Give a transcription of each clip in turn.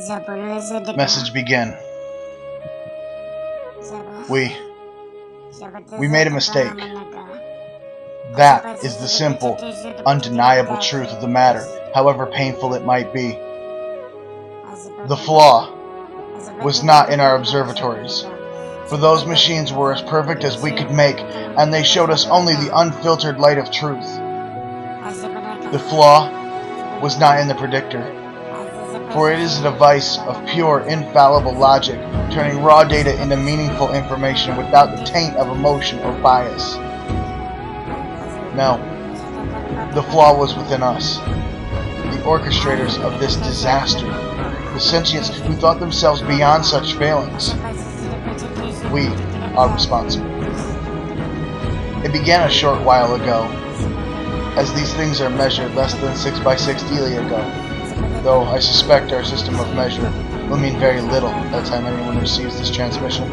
Message begin. We made a mistake. That is the simple, undeniable truth of the matter, however painful it might be. The flaw was not in our observatories, for those machines were as perfect as we could make, and they showed us only the unfiltered light of truth. The flaw was not in the predictor, for it is a device of pure, infallible logic, turning raw data into meaningful information without the taint of emotion or bias. No, the flaw was within us, the orchestrators of this disaster, the sentients who thought themselves beyond such failings. We are responsible. It began a short while ago, as these things are measured less than 6 by 6 daily ago, though I suspect our system of measure will mean very little by the time anyone receives this transmission.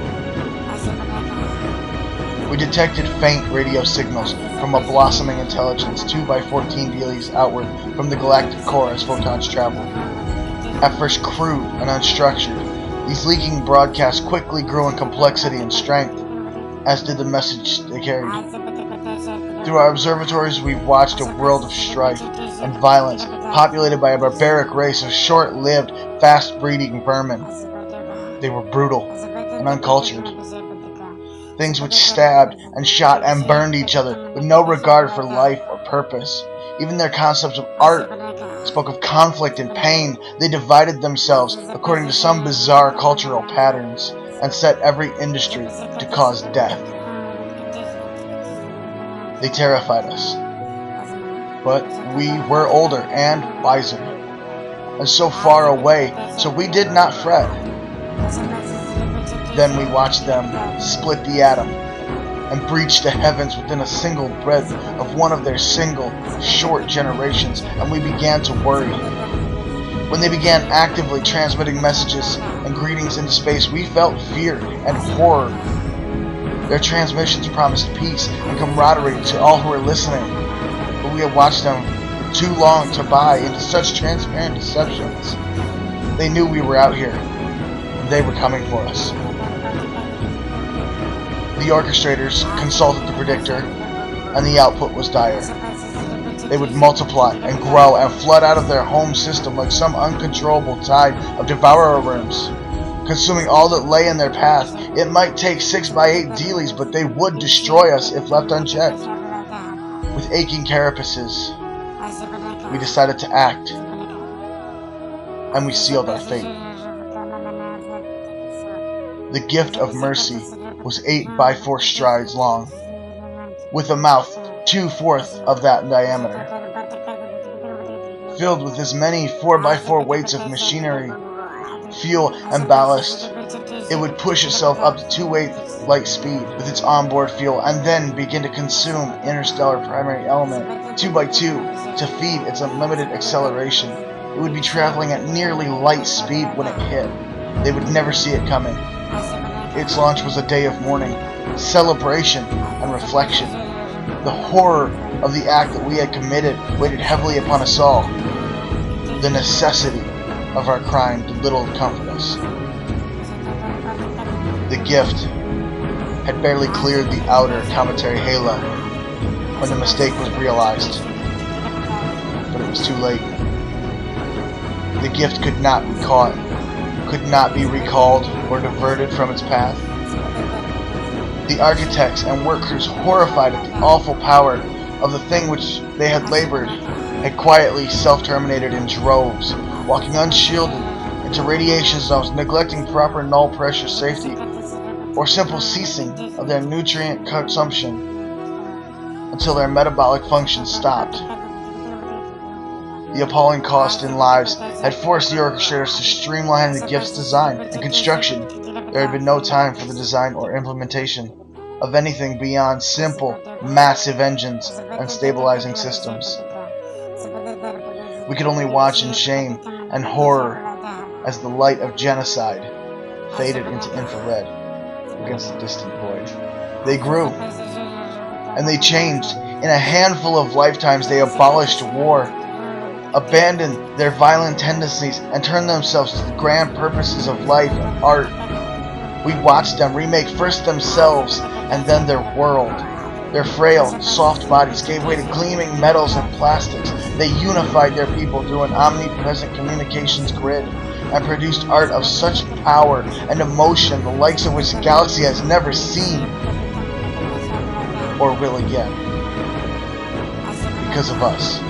We detected faint radio signals from a blossoming intelligence 2 by 14 dailies outward from the galactic core as photons traveled. At first crude and unstructured, these leaking broadcasts quickly grew in complexity and strength, as did the message they carried. Through our observatories, we watched a world of strife and violence, populated by a barbaric race of short-lived, fast-breeding vermin. They were brutal and uncultured. Things which stabbed and shot and burned each other with no regard for life or purpose. Even their concepts of art spoke of conflict and pain. They divided themselves according to some bizarre cultural patterns and set every industry to cause death. They terrified us. But we were older and wiser, and so far away, so we did not fret. Then we watched them split the atom and breach the heavens within a single breath of one of their single, short generations, and we began to worry. When they began actively transmitting messages and greetings into space, we felt fear and horror. Their transmissions promised peace and camaraderie to all who were listening, but we had watched them for too long to buy into such transparent deceptions. They knew we were out here, and they were coming for us. The orchestrators consulted the predictor, and the output was dire. They would multiply and grow and flood out of their home system like some uncontrollable tide of devourer worms, consuming all that lay in their path. It might take 6 by 8 dailies, but they would destroy us if left unchecked. With aching carapaces, we decided to act, and we sealed our fate. The gift of mercy was 8 by 4 strides long, with a mouth 2/4 of that in diameter, filled with as many 4 by 4 weights of machinery, fuel, and ballast. It would push itself up to 2/8 light speed with its onboard fuel, and then begin to consume interstellar primary element 2 by 2 to feed its unlimited acceleration. It would be traveling at nearly light speed when it hit. They would never see it coming. Its launch was a day of mourning, celebration, and reflection. The horror of the act that we had committed weighed heavily upon us all. The necessity of our crime did little to comfort us. The gift had barely cleared the outer cometary halo when the mistake was realized, but it was too late. The gift could not be caught, could not be recalled or diverted from its path. The architects and workers, horrified at the awful power of the thing which they had labored, had quietly self-terminated in droves, walking unshielded into radiation zones, neglecting proper null pressure safety, or simple ceasing of their nutrient consumption until their metabolic functions stopped. The appalling cost in lives had forced the orchestrators to streamline the gift's design and construction. There had been no time for the design or implementation of anything beyond simple, massive engines and stabilizing systems. We could only watch in shame and horror as the light of genocide faded into infrared against the distant void. They grew, and they changed. In a handful of lifetimes, they abolished war. abandoned their violent tendencies and turned themselves to the grand purposes of life and art. We watched them remake first themselves and then their world. Their frail, soft bodies gave way to gleaming metals and plastics. They unified their people through an omnipresent communications grid and produced art of such power and emotion the likes of which the galaxy has never seen or will again. Because of us.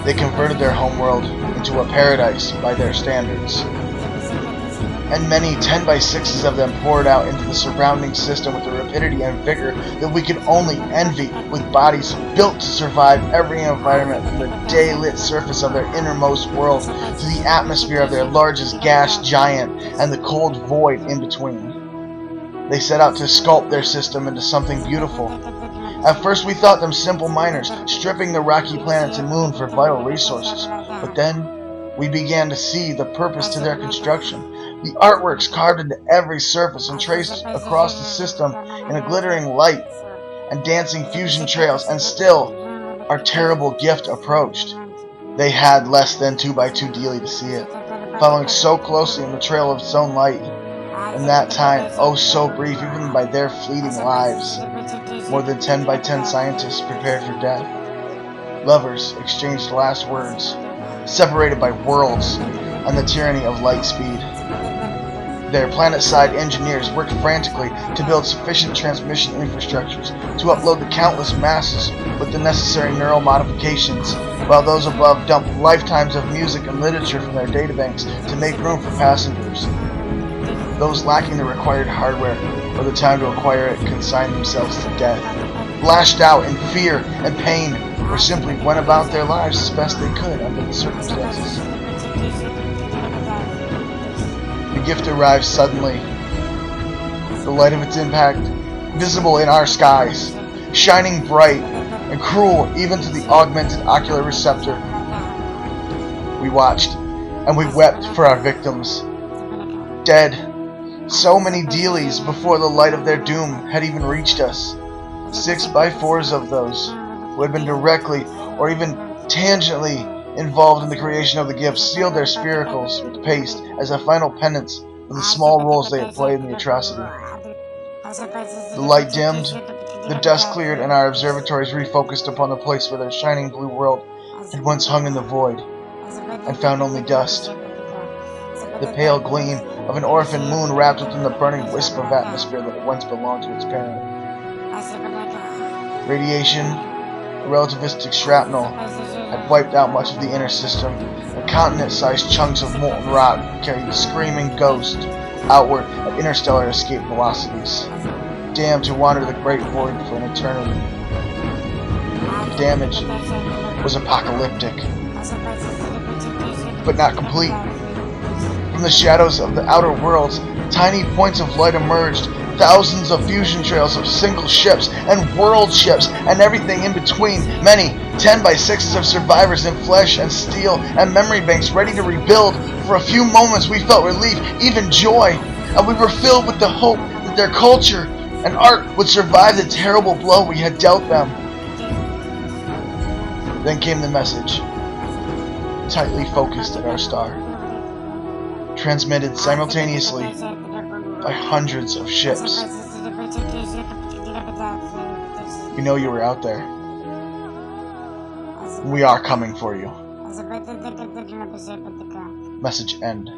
They converted their homeworld into a paradise by their standards. And many 10x6s of them poured out into the surrounding system with a rapidity and vigor that we could only envy, with bodies built to survive every environment, from the day-lit surface of their innermost world to the atmosphere of their largest gas giant and the cold void in between. They set out to sculpt their system into something beautiful. At first we thought them simple miners, stripping the rocky planets and moon for vital resources. But then we began to see the purpose to their construction. The artworks carved into every surface and traced across the system in a glittering light and dancing fusion trails, and still our terrible gift approached. They had less than 2x2 daily to see it, following so closely in the trail of its own light. And that time, oh so brief even by their fleeting lives. More than 10x10 scientists prepared for death. Lovers exchanged last words, separated by worlds and the tyranny of light speed. Their planet-side engineers worked frantically to build sufficient transmission infrastructures to upload the countless masses with the necessary neural modifications, while those above dumped lifetimes of music and literature from their databanks to make room for passengers. Those lacking the required hardware or the time to acquire it consigned themselves to death, lashed out in fear and pain, or simply went about their lives as best they could under the circumstances. The gift arrived suddenly, the light of its impact visible in our skies, shining bright and cruel even to the augmented ocular receptor. We watched, and we wept for our victims. Dead, so many dealies before the light of their doom had even reached us. 6x4s of those who had been directly or even tangentially involved in the creation of the gift sealed their spiracles with paste as a final penance for the small roles they had played in the atrocity. The light dimmed, the dust cleared, and our observatories refocused upon the place where their shining blue world had once hung in the void, and found only dust. The pale gleam of an orphan moon wrapped within the burning wisp of atmosphere that once belonged to its parent. Radiation, relativistic shrapnel, had wiped out much of the inner system, and continent-sized chunks of molten rock carried the screaming ghost outward at interstellar escape velocities, damned to wander the great void for an eternity. The damage was apocalyptic, but not complete. From the shadows of the outer worlds, tiny points of light emerged, thousands of fusion trails of single ships and world ships and everything in between, many 10x6s of survivors in flesh and steel and memory banks ready to rebuild. For a few moments we felt relief, even joy, and we were filled with the hope that their culture and art would survive the terrible blow we had dealt them. Then came the message, tightly focused at our star, transmitted simultaneously by hundreds of ships. We know you were out there. We are coming for you. Message end.